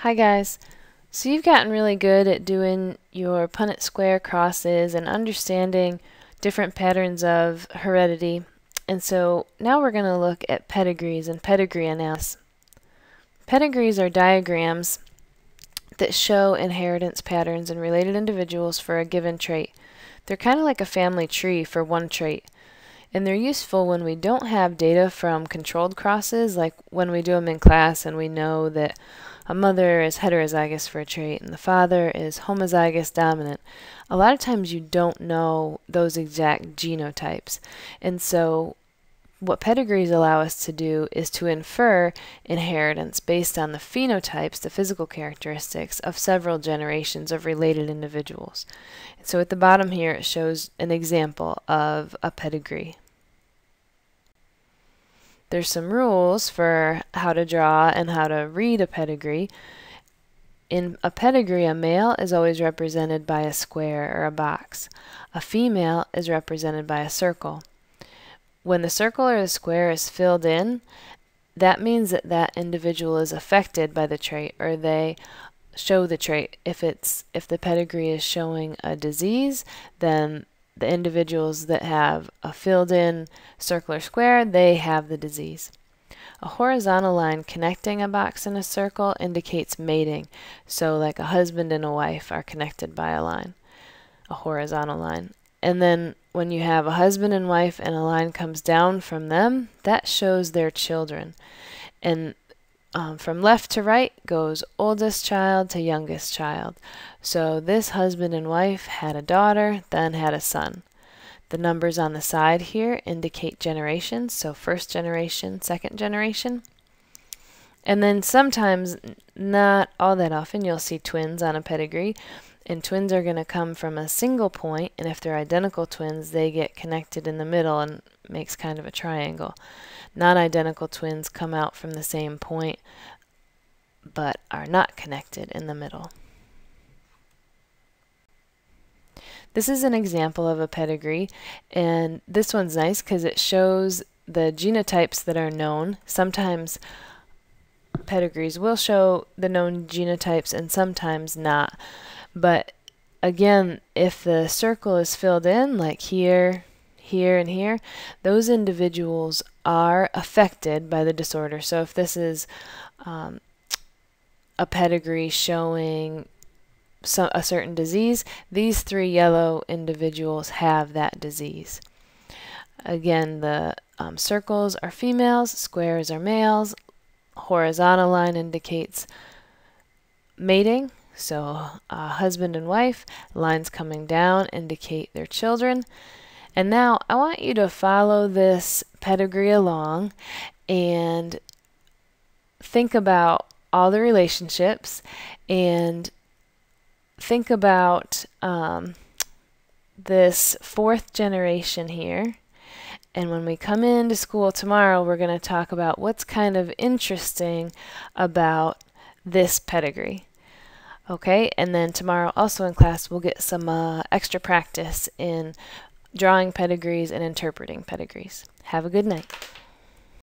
Hi guys. So you've gotten really good at doing your Punnett square crosses and understanding different patterns of heredity. And so now we're going to look at pedigrees and pedigree analysis. Pedigrees are diagrams that show inheritance patterns in related individuals for a given trait. They're kind of like a family tree for one trait. And they're useful when we don't have data from controlled crosses, like when we do them in class and we know that a mother is heterozygous for a trait and the father is homozygous dominant. A lot of times you don't know those exact genotypes. And so what pedigrees allow us to do is to infer inheritance based on the phenotypes, the physical characteristics of several generations of related individuals. So at the bottom here it shows an example of a pedigree. There's some rules for how to draw and how to read a pedigree. In a pedigree, a male is always represented by a square or a box. A female is represented by a circle. When the circle or the square is filled in, that means that that individual is affected by the trait, or they show the trait. If the pedigree is showing a disease, then the individuals that have a filled in circle or square, they have the disease. A horizontal line connecting a box and a circle indicates mating. So like a husband and a wife are connected by a line, a horizontal line. And then when you have a husband and wife and a line comes down from them, that shows their children. And from left to right goes oldest child to youngest child. So this husband and wife had a daughter, then had a son. The numbers on the side here indicate generations, so first generation, second generation. And then sometimes, not all that often, you'll see twins on a pedigree. And twins are going to come from a single point, and if they're identical twins, they get connected in the middle and makes kind of a triangle. Non-identical twins come out from the same point, but are not connected in the middle. This is an example of a pedigree, and this one's nice because it shows the genotypes that are known. Sometimes pedigrees will show the known genotypes and sometimes not. But again, if the circle is filled in, like here, here, and here, those individuals are affected by the disorder. So if this is a pedigree showing a certain disease, these three yellow individuals have that disease. Again, the circles are females, squares are males, horizontal line indicates mating. So husband and wife, lines coming down indicate their children. And now I want you to follow this pedigree along and think about all the relationships and think about this fourth generation here. And when we come into school tomorrow, we're going to talk about what's kind of interesting about this pedigree. Okay, and then tomorrow also in class we'll get some extra practice in drawing pedigrees and interpreting pedigrees. Have a good night.